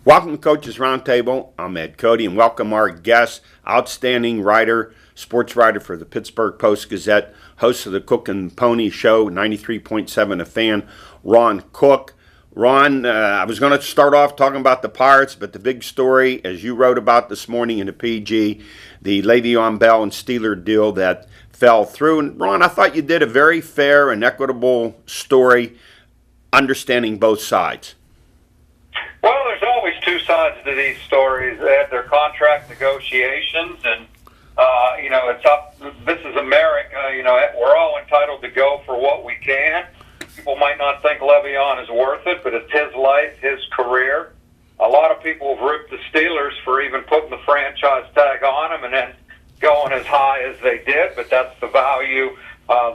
Welcome to Coach's Roundtable. I'm Ed Codi, and welcome our guest, outstanding writer, sports writer for the Pittsburgh Post Gazette, host of the Cook and Pony Show, 93.7 A Fan, Ron Cook. Ron, I was going to start off talking about the Pirates, but the big story, as you wrote about this morning in the PG, the Le'Veon Bell and Steeler deal that fell through. And Ron, I thought you did a very fair and equitable story, understanding both sides. Well, there's always two sides to these stories. They have their contract negotiations, and it's up. This is America. We're all entitled to go for what we can. People might not think Le'Veon is worth it, but it's his life, his career. A lot of people have ripped the Steelers for even putting the franchise tag on him and then going as high as they did, but that's the value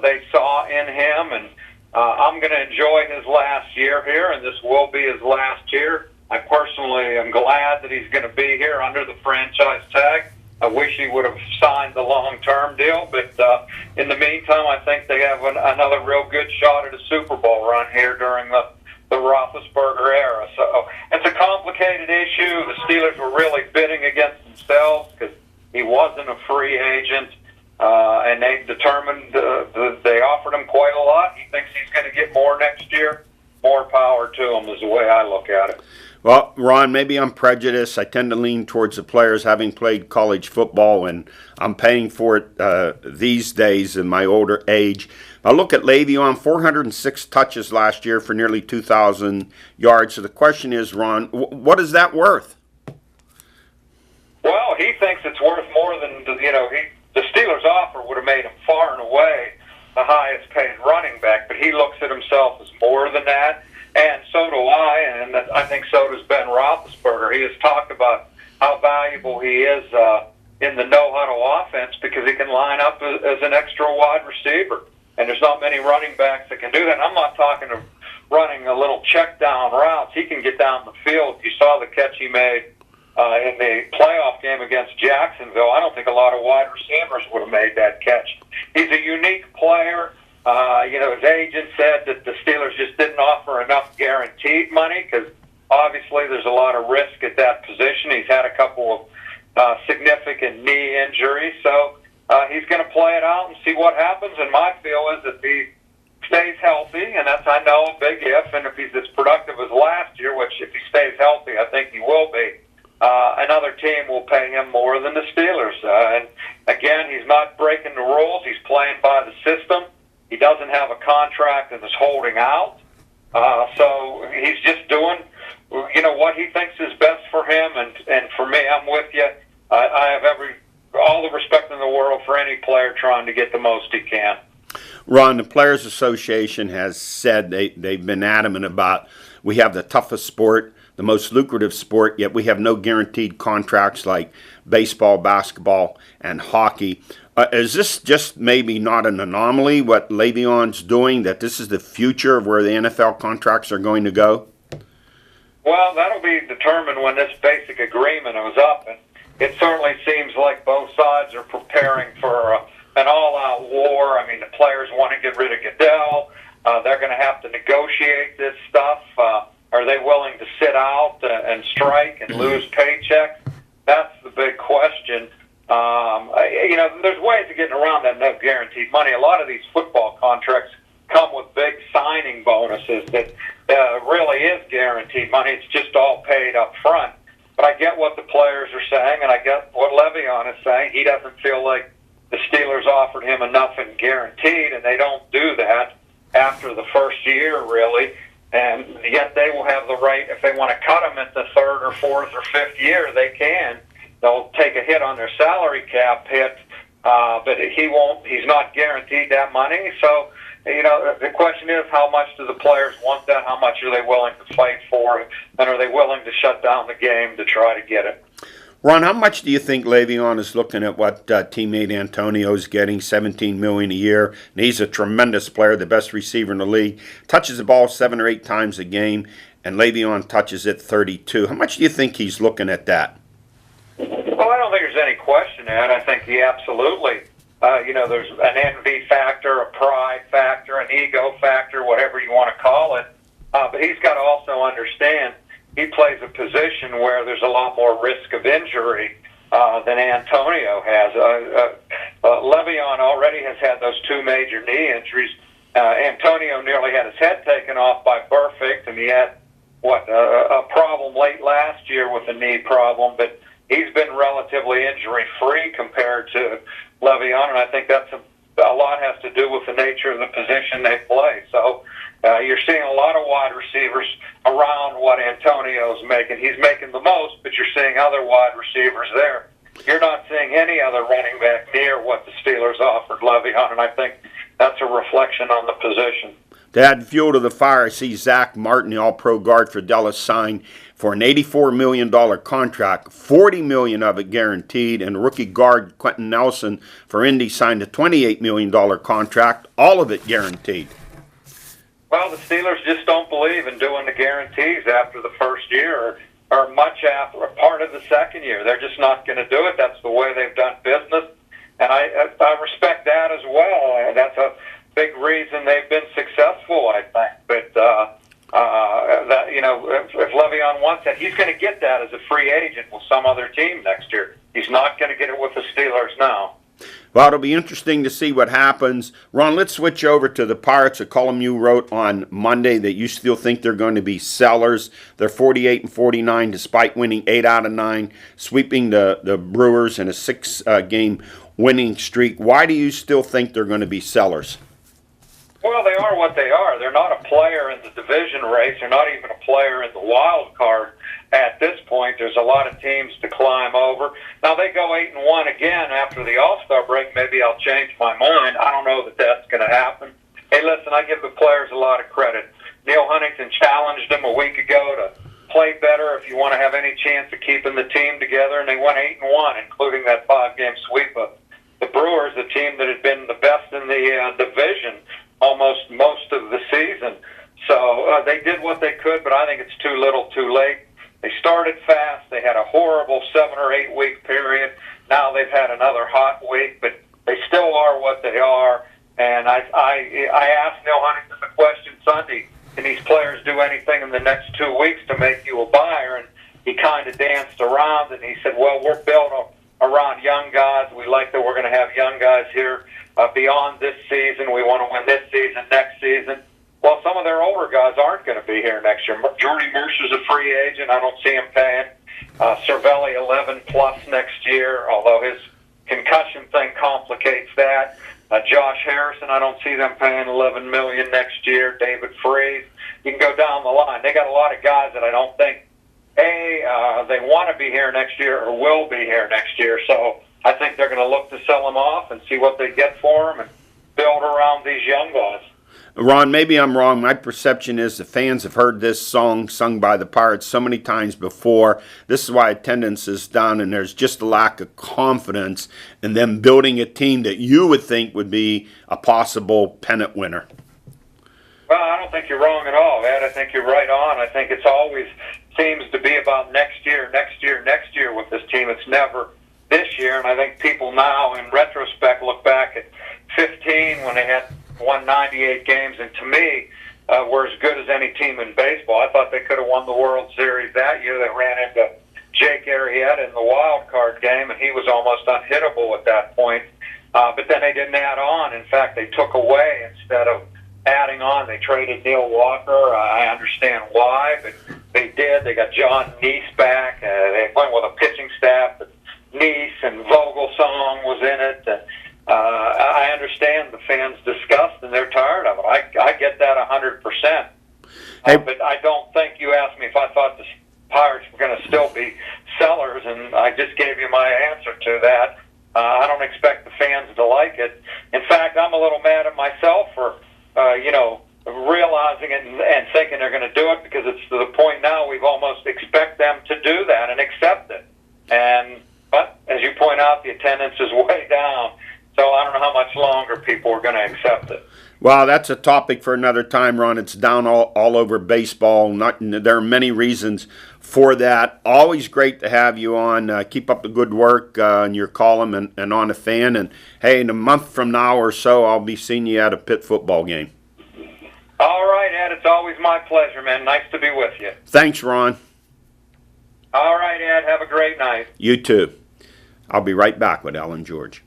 they saw in him, and I'm going to enjoy his last year here, and this will be his last year. I personally am glad that he's going to be here under the franchise tag. I wish he would have signed the long-term deal, but in the meantime, I think they have another real good shot at a Super Bowl run here during the Roethlisberger era. So it's a complicated issue. The Steelers were really bidding against themselves because he wasn't a free agent, and they determined they offered him quite a lot. He thinks he's going to get more next year. More power to him is the way I look at it. Well, Ron, maybe I'm prejudiced. I tend to lean towards the players having played college football, and I'm paying for it these days in my older age. I look at Le'Veon, 406 touches last year for nearly 2,000 yards. So the question is, Ron, what is that worth? Well, he thinks it's worth more than, the Steelers' offer would have made him far and away the highest paid running back, but he looks at himself as more than that. And so do I, and I think so does Ben Roethlisberger. He has talked about how valuable he is in the no-huddle offense because he can line up as an extra wide receiver. And there's not many running backs that can do that. And I'm not talking of running a little check-down routes. He can get down the field. You saw the catch he made in the playoff game against Jacksonville. I don't think a lot of wide receivers would have made that catch. He's a unique player. His agent said that the Steelers just didn't offer enough guaranteed money because obviously there's a lot of risk at that position. He's had a couple of significant knee injuries, so he's going to play it out and see what happens. And my feel is if he stays healthy, and that's, I know, a big if, and if he's as productive as last year, which if he stays healthy, I think he will be, another team will pay him more than the Steelers. And again, he's not breaking the rules. He's playing by the system. He doesn't have a contract and is holding out. So he's just doing, what he thinks is best for him. And for me, I'm with you. I have all the respect in the world for any player trying to get the most he can. Ron, the Players Association has said they've been adamant about we have the toughest sport, the most lucrative sport, yet we have no guaranteed contracts like baseball, basketball, and hockey. Is this just maybe not an anomaly, what Le'Veon's doing, that this is the future of where the NFL contracts are going to go? Well, that'll be determined when this basic agreement is up, and it certainly seems like both sides are preparing for an all-out war. I mean, the players want to get rid of Goodell. They're going to have to negotiate this stuff. Are they willing to sit out and strike and lose paychecks? That's the big question. There's ways of getting around that no guaranteed money. A lot of these football contracts come with big signing bonuses that really is guaranteed money. It's just all paid up front. But I get what the players are saying, and I get what Le'Veon is saying. He doesn't feel like the Steelers offered him enough in guaranteed, and they don't do that after the first year, really. And yet they will have the right, if they want to cut him at the third or fourth or fifth year, they can. They'll take a hit on their salary cap hit, but he won't. He's not guaranteed that money. So, the question is, how much do the players want that? How much are they willing to fight for it? And are they willing to shut down the game to try to get it? Ron, how much do you think Le'Veon is looking at what teammate Antonio's getting, $17 million a year? And he's a tremendous player, the best receiver in the league. Touches the ball 7 or 8 times a game, and Le'Veon touches it 32. How much do you think he's looking at that? Well, I don't think there's any question, Ed. I think he absolutely, there's an envy factor, a pride factor, an ego factor, whatever you want to call it. But he's got to also understand he plays a position where there's a lot more risk of injury than Antonio has. Le'Veon already has had those 2 major knee injuries. Antonio nearly had his head taken off by Burfict, and he had a problem late last year with a knee problem, but he's been relatively injury-free compared to Le'Veon, and I think that's a lot has to do with the nature of the position they play. So you're seeing a lot of wide receivers around what Antonio's making. He's making the most, but you're seeing other wide receivers there. You're not seeing any other running back near what the Steelers offered Le'Veon, and I think that's a reflection on the position. To add fuel to the fire, I see Zach Martin, the All-Pro guard for Dallas, signed for an $84 million contract, $40 million of it guaranteed, and rookie guard Quentin Nelson for Indy signed a $28 million contract, all of it guaranteed. Well, the Steelers just don't believe in doing the guarantees after the first year or much after, or part of the second year. They're just not going to do it. That's the way they've done business, and I respect that as well. That's a big reason they've been successful, I think. But that, if Le'Veon wants that, he's going to get that as a free agent with some other team next year. He's not going to get it with the Steelers now. Well, it'll be interesting to see what happens. Ron, let's switch over to the Pirates, a column you wrote on Monday that you still think they're going to be sellers. They're 48-49 despite winning 8 out of 9, sweeping the Brewers in a 6-game winning streak. Why do you still think they're going to be sellers? Well, they are what they are. They're not a player in the division race. They're not even a player in the wild card at this point. There's a lot of teams to climb over. Now, they go 8-1 again after the All-Star break. Maybe I'll change my mind. I don't know that that's going to happen. Hey, listen, I give the players a lot of credit. Neil Huntington challenged them a week ago to play better if you want to have any chance of keeping the team together, and they went 8-1, including that 5-game sweep of the Brewers, the team that had been the best in the division almost most of the season. So they did what they could, but I think it's too little too late. They started fast. They had a horrible 7 or 8 week period. Now they've had another hot week, but they still are what they are. And I asked Neil Huntington the question Sunday, can these players do anything in the next 2 weeks to make you a buyer? And he kind of danced around, and he said, well, we're built around young guys. We like that we're going to have young guys here beyond this season. We want to win this season, next season. Well, some of their older guys aren't going to be here next year. Jordy Mercer's a free agent. I don't see him paying Cervelli 11-plus next year, although his concussion thing complicates that. Josh Harrison, I don't see them paying $11 million next year. David Freese. You can go down the line. They got a lot of guys that I don't think, they want to be here next year or will be here next year. So I think they're going to look to sell them off and see what they get for them and build around these young guys. Ron, maybe I'm wrong. My perception is the fans have heard this song sung by the Pirates so many times before. This is why attendance is down, and there's just a lack of confidence in them building a team that you would think would be a possible pennant winner. Well, I don't think you're wrong at all, Ed. I think you're right on. I think it's always seems to be about next year with this team. It's never this year, and I think people now, in retrospect, look back at 15 when they had won 98 games, and to me, were as good as any team in baseball. I thought they could have won the World Series that year. They ran into Jake Arrieta in the wild card game, and he was almost unhittable at that point. But then they didn't add on. In fact, they took away instead of adding on. They traded Neil Walker. I understand why, but they did. They got John Neese back. They went with a pitching staff. Neese and Vogelsong was in it. And, I understand the fans' disgust, and they're tired of it. I get that 100%. But I don't think you asked me if I thought the Pirates were going to still be sellers, and I just gave you my answer to that. I don't expect the fans to like it. In fact, I'm a little mad at myself for, realizing it and thinking they're going to do it, because it's to the point now we've almost expect them to do that and accept it. But as you point out, the attendance is way down. So I don't know how much longer people are going to accept it. Well, that's a topic for another time, Ron. It's down all over baseball. There are many reasons for that. Always great to have you on. Keep up the good work in your column and on the Fan. And, hey, in a month from now or so, I'll be seeing you at a Pitt football game. All right, Ed. It's always my pleasure, man. Nice to be with you. Thanks, Ron. All right, Ed. Have a great night. You too. I'll be right back with Ellen George.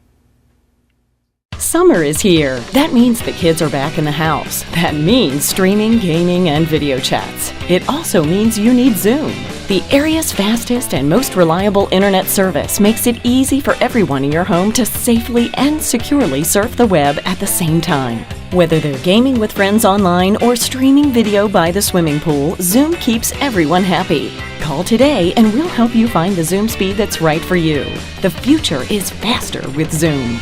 Summer is here. That means the kids are back in the house. That means streaming, gaming, and video chats. It also means you need Zoom. The area's fastest and most reliable internet service makes it easy for everyone in your home to safely and securely surf the web at the same time. Whether they're gaming with friends online or streaming video by the swimming pool, Zoom keeps everyone happy. Call today and we'll help you find the Zoom speed that's right for you. The future is faster with Zoom.